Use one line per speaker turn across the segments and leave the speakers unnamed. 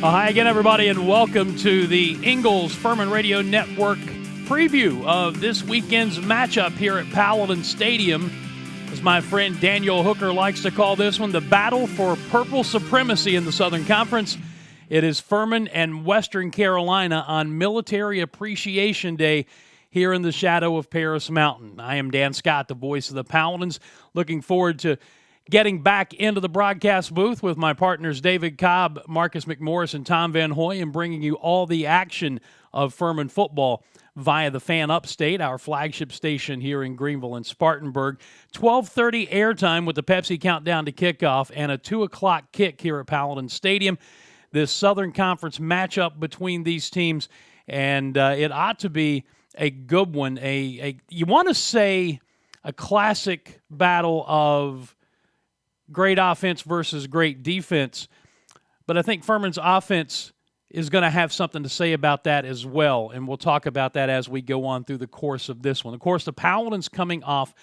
Hi again, everybody, and welcome to the Ingles Furman Radio Network preview of this weekend's matchup here at Paladins Stadium. As my friend Daniel Hooker likes to call this one, the battle for purple supremacy in the Southern Conference. It is Furman and Western Carolina on Military Appreciation Day here in the shadow of Paris Mountain. I am Dan Scott, the voice of the Paladins, looking forward to getting back into the broadcast booth with my partners David Cobb, Marcus McMorris, and Tom Van Hoy, and bringing you all the action of Furman football via the Fan Upstate, our flagship station here in Greenville and Spartanburg. 12:30 airtime with the Pepsi countdown to kickoff and a 2 o'clock kick here at Paladin Stadium. This Southern Conference matchup between these teams, and it ought to be a good one. You want to say a classic battle of great offense versus great defense, but I think Furman's offense is going to have something to say about that as well, and we'll talk about that as we go on through the course of this one. Of course, the Paladins coming off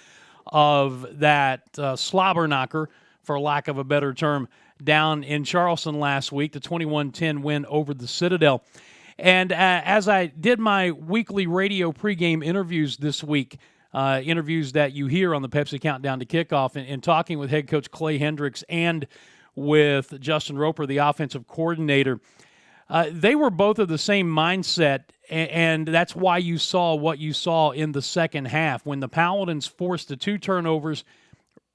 of that slobber knocker, for lack of a better term, down in Charleston last week, the 21-10 win over the Citadel. And as I did my weekly radio pregame interviews this week, interviews that you hear on the Pepsi Countdown to Kickoff, and talking with head coach Clay Hendricks and with Justin Roper, the offensive coordinator, they were both of the same mindset, and that's why you saw what you saw in the second half when the Paladins forced the 2 turnovers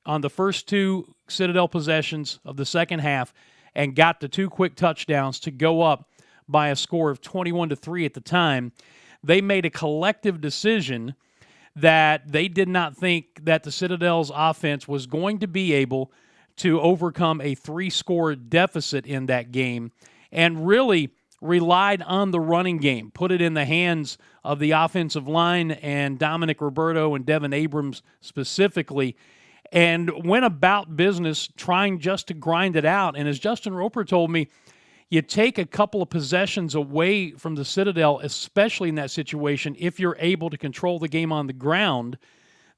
on the first 2 Citadel possessions of the second half and got the 2 quick touchdowns to go up by a score of 21-3 at the time. They made a collective decision that they did not think that the Citadel's offense was going to be able to overcome a 3-score deficit in that game, and really relied on the running game, put it in the hands of the offensive line and Dominic Roberto and Devin Abrams specifically, and went about business trying just to grind it out. And as Justin Roper told me, you take a couple of possessions away from the Citadel, especially in that situation, if you're able to control the game on the ground,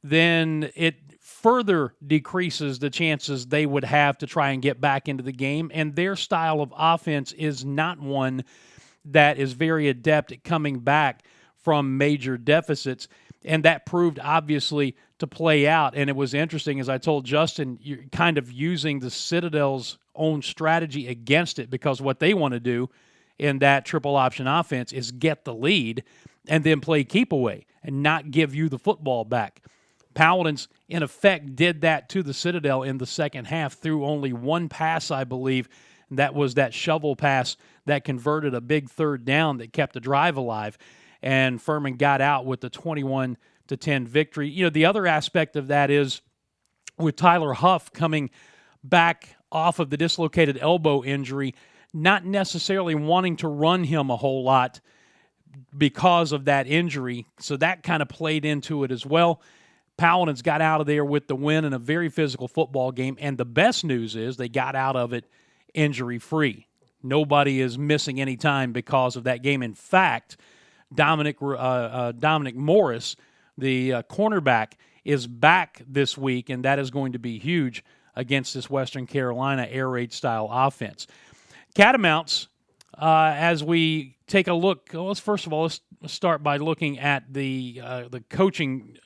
then it further decreases the chances they would have to try and get back into the game. And their style of offense is not one that is very adept at coming back from major deficits. And that proved, obviously, to play out. And it was interesting, as I told Justin, you're kind of using the Citadel's own strategy against it, because what they want to do in that triple option offense is get the lead and then play keep away and not give you the football back. Paladins, in effect, did that to the Citadel in the second half through only one pass, I believe. And that was that shovel pass that converted a big third down that kept the drive alive. And Furman got out with the 21-10 victory. You know, the other aspect of that is with Tyler Huff coming back off of the dislocated elbow injury, not necessarily wanting to run him a whole lot because of that injury. So that kind of played into it as well. Paladins got out of there with the win in a very physical football game. And the best news is they got out of it injury-free. Nobody is missing any time because of that game. In fact, Dominic Morris, the cornerback, is back this week, and that is going to be huge against this Western Carolina air raid style offense. Catamounts, as we take a look, let's start by looking at the coaching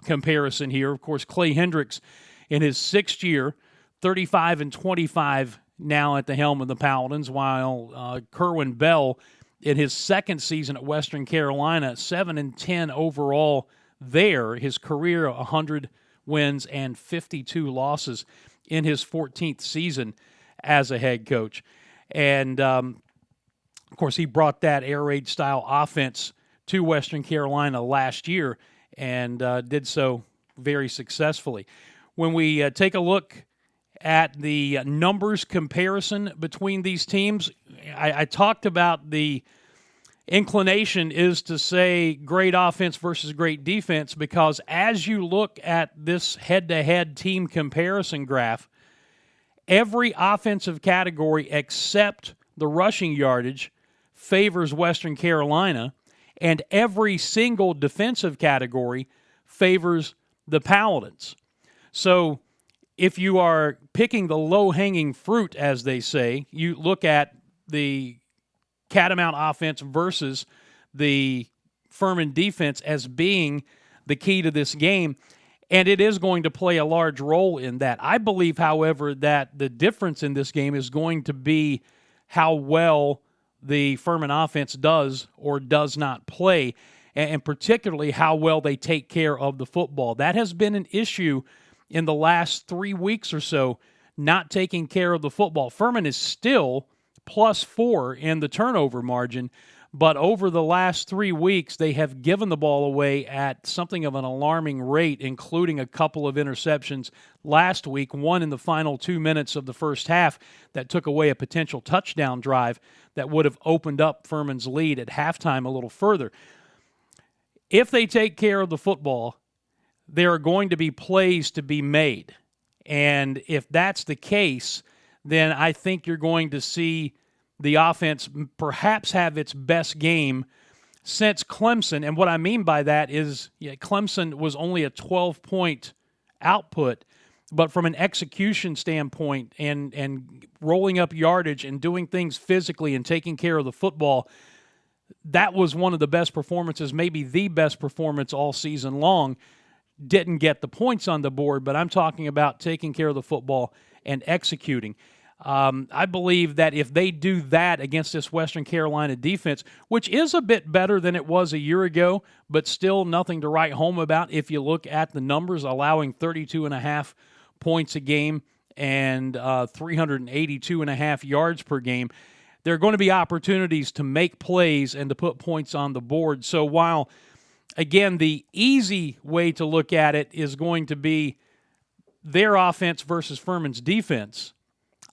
comparison here. Of course, Clay Hendricks in his 6th year, 35-25 now at the helm of the Paladins, while Kerwin Bell in his 2nd season at Western Carolina, 7-10 overall there. His career, 100 wins and 52 losses in his 14th season as a head coach. And, of course, he brought that air raid style offense to Western Carolina last year and did so very successfully. When we take a look at the numbers comparison between these teams, I talked about the inclination is to say great offense versus great defense, because as you look at this head-to-head team comparison graph, every offensive category except the rushing yardage favors Western Carolina, and every single defensive category favors the Paladins. So if you are picking the low-hanging fruit, as they say, you look at the Catamount offense versus the Furman defense as being the key to this game, and it is going to play a large role in that. I believe, however, that the difference in this game is going to be how well the Furman offense does or does not play, and particularly how well they take care of the football. That has been an issue in the last 3 weeks or so, not taking care of the football. Furman is still +4 in the turnover margin, but over the last 3 weeks, they have given the ball away at something of an alarming rate, including a couple of interceptions last week, one in the final 2 minutes of the first half that took away a potential touchdown drive that would have opened up Furman's lead at halftime a little further. If they take care of the football, there are going to be plays to be made. And if that's the case, then I think you're going to see the offense perhaps have its best game since Clemson. And what I mean by that is Clemson was only a 12-point output, but from an execution standpoint and rolling up yardage and doing things physically and taking care of the football, that was one of the best performances, maybe the best performance all season long. Didn't get the points on the board, but I'm talking about taking care of the football and executing. I believe that if they do that against this Western Carolina defense, which is a bit better than it was a year ago, but still nothing to write home about if you look at the numbers, allowing 32.5 points a game and 382.5 yards per game, there are going to be opportunities to make plays and to put points on the board. So while, again, the easy way to look at it is going to be their offense versus Furman's defense,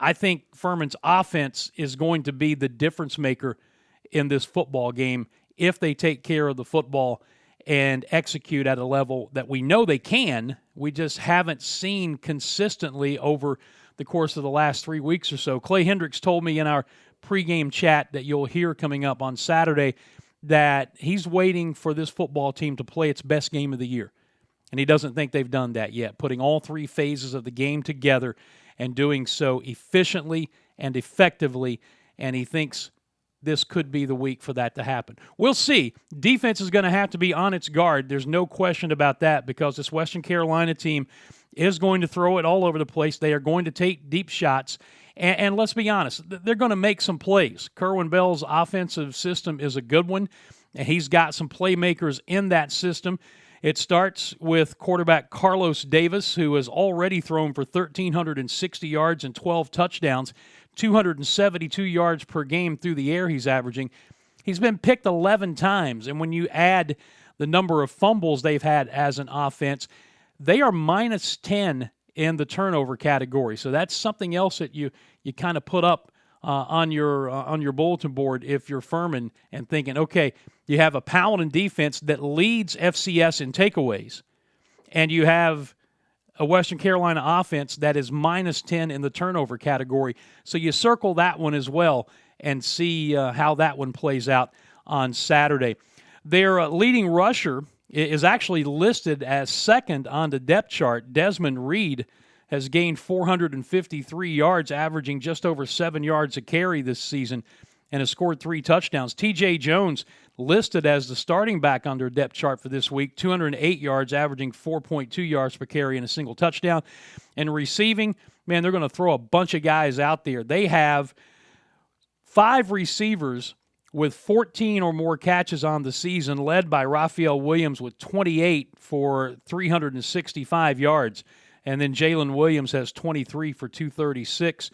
I think Furman's offense is going to be the difference maker in this football game if they take care of the football and execute at a level that we know they can. We just haven't seen consistently over the course of the last 3 weeks or so. Clay Hendricks told me in our pregame chat that you'll hear coming up on Saturday that he's waiting for this football team to play its best game of the year. And he doesn't think they've done that yet, putting all three phases of the game together and doing so efficiently and effectively, and he thinks this could be the week for that to happen. We'll see. Defense is going to have to be on its guard. There's no question about that because this Western Carolina team is going to throw it all over the place. They are going to take deep shots, and let's be honest, they're going to make some plays. Kerwin Bell's offensive system is a good one, and he's got some playmakers in that system. It starts with quarterback Carlos Davis, who has already thrown for 1,360 yards and 12 touchdowns, 272 yards per game through the air he's averaging. He's been picked 11 times, and when you add the number of fumbles they've had as an offense, they are minus 10 in the turnover category. So that's something else that you kind of put up on your bulletin board if you're Furman and thinking, okay, you have a Paladin defense that leads FCS in takeaways, and you have a Western Carolina offense that is minus 10 in the turnover category. So you circle that one as well and see how that one plays out on Saturday. Their leading rusher is actually listed as second on the depth chart. Desmond Reed has gained 453 yards, averaging just over 7 yards a carry this season, and has scored 3 touchdowns. T.J. Jones listed as the starting back on their depth chart for this week, 208 yards, averaging 4.2 yards per carry and a single touchdown. And receiving, man, they're going to throw a bunch of guys out there. They have 5 receivers with 14 or more catches on the season, led by Raphael Williams with 28 for 365 yards. And then Jalen Williams has 23 for 236.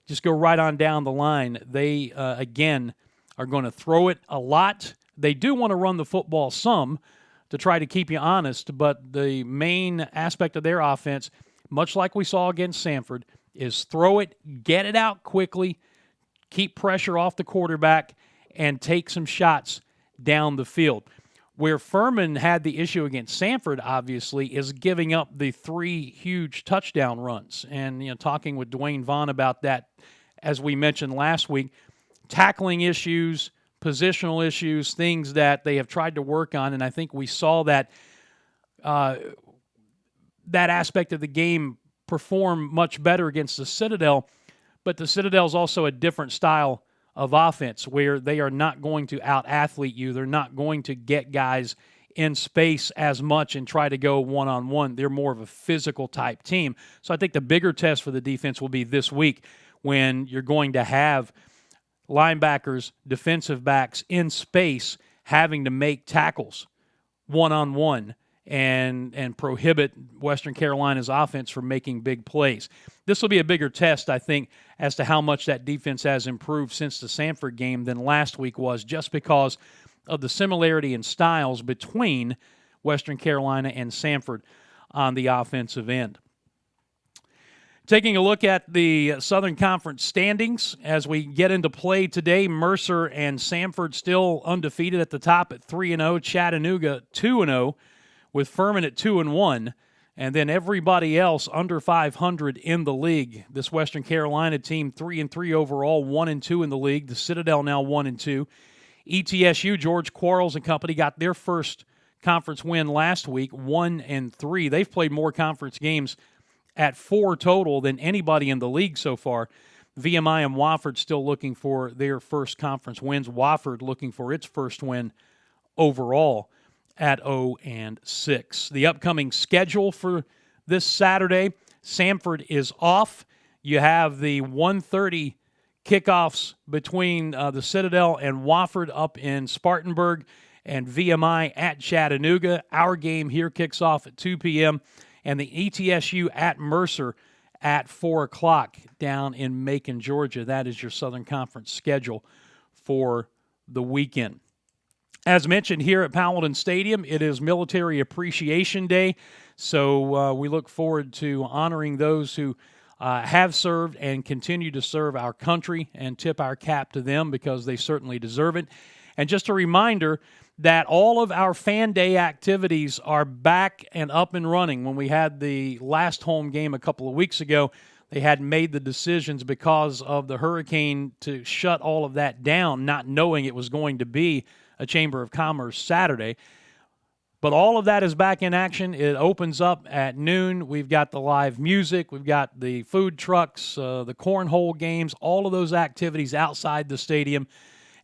Just go right on down the line. They, again, are going to throw it a lot. They do want to run the football some to try to keep you honest, but the main aspect of their offense, much like we saw against Samford, is throw it, get it out quickly, keep pressure off the quarterback, and take some shots down the field. Where Furman had the issue against Samford, obviously, is giving up the 3 huge touchdown runs. And, talking with Dwayne Vaughn about that, as we mentioned last week, tackling issues, positional issues, things that they have tried to work on. And I think we saw that that aspect of the game perform much better against the Citadel. But the Citadel is also a different style of offense where they are not going to out-athlete you. They're not going to get guys in space as much and try to go one-on-one. They're more of a physical type team. So I think the bigger test for the defense will be this week when you're going to have linebackers, defensive backs in space having to make tackles one-on-one and prohibit Western Carolina's offense from making big plays. This will be a bigger test, I think, as to how much that defense has improved since the Samford game than last week was, just because of the similarity in styles between Western Carolina and Samford on the offensive end. Taking a look at the Southern Conference standings as we get into play today, Mercer and Samford still undefeated at the top at 3-0, Chattanooga 2-0, with Furman at 2-1, and then everybody else under 500 in the league. This Western Carolina team 3-3 overall, 1-2 in the league. The Citadel now 1-2. ETSU, George Quarles and company, got their first conference win last week, 1-3. They've played more conference games at 4 total than anybody in the league so far. VMI and Wofford still looking for their first conference wins. Wofford looking for its first win overall at 0-6. The upcoming schedule for this Saturday, Samford is off. You have the 1:30 kickoffs between the Citadel and Wofford up in Spartanburg, and VMI at Chattanooga. Our game here kicks off at 2 p.m., and the ETSU at Mercer at 4 o'clock down in Macon, Georgia. That is your Southern Conference schedule for the weekend. As mentioned here at Paladin Stadium, it is Military Appreciation Day, so we look forward to honoring those who have served and continue to serve our country and tip our cap to them because they certainly deserve it. And just a reminder that all of our Fan Day activities are back and up and running. When we had the last home game a couple of weeks ago, they had made the decisions because of the hurricane to shut all of that down, not knowing it was going to be a Chamber of Commerce Saturday. But all of that is back in action. It opens up at noon. We've got the live music. We've got the food trucks, the cornhole games, all of those activities outside the stadium.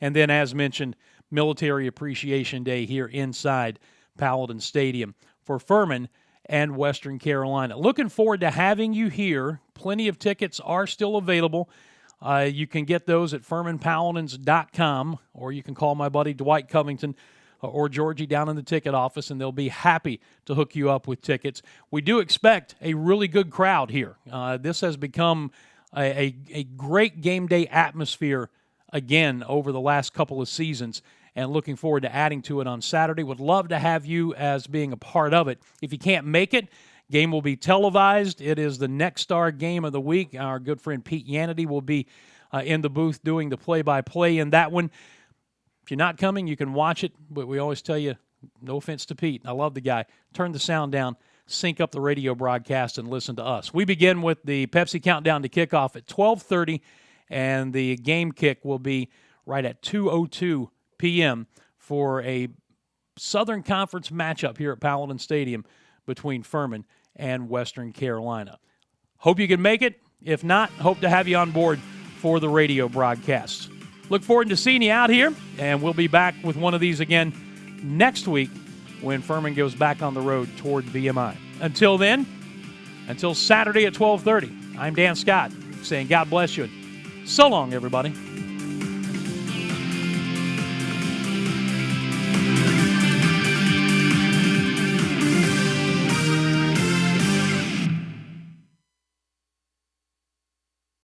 And then, as mentioned, Military Appreciation Day here inside Paladin Stadium for Furman and Western Carolina. Looking forward to having you here. Plenty of tickets are still available. You can get those at FurmanPaladins.com, or you can call my buddy Dwight Covington or Georgie down in the ticket office, and they'll be happy to hook you up with tickets. We do expect a really good crowd here. This has become a great game day atmosphere again over the last couple of seasons, and looking forward to adding to it on Saturday. Would love to have you as being a part of it. If you can't make it, game will be televised. It is the Next Star game of the week. Our good friend Pete Yanity will be in the booth doing the play-by-play in that one. If you're not coming, you can watch it, but we always tell you, no offense to Pete, I love the guy, turn the sound down, sync up the radio broadcast, and listen to us. We begin with the Pepsi Countdown to kickoff at 12:30, and the game kick will be right at 2:02 p.m. for a Southern Conference matchup here at Paladin Stadium between Furman and Western Carolina. Hope you can make it. If not, hope to have you on board for the radio broadcasts. Look forward to seeing you out here, and we'll be back with one of these again next week when Furman goes back on the road toward VMI. Until then, until Saturday at 12:30, I'm Dan Scott saying God bless you. So long, everybody.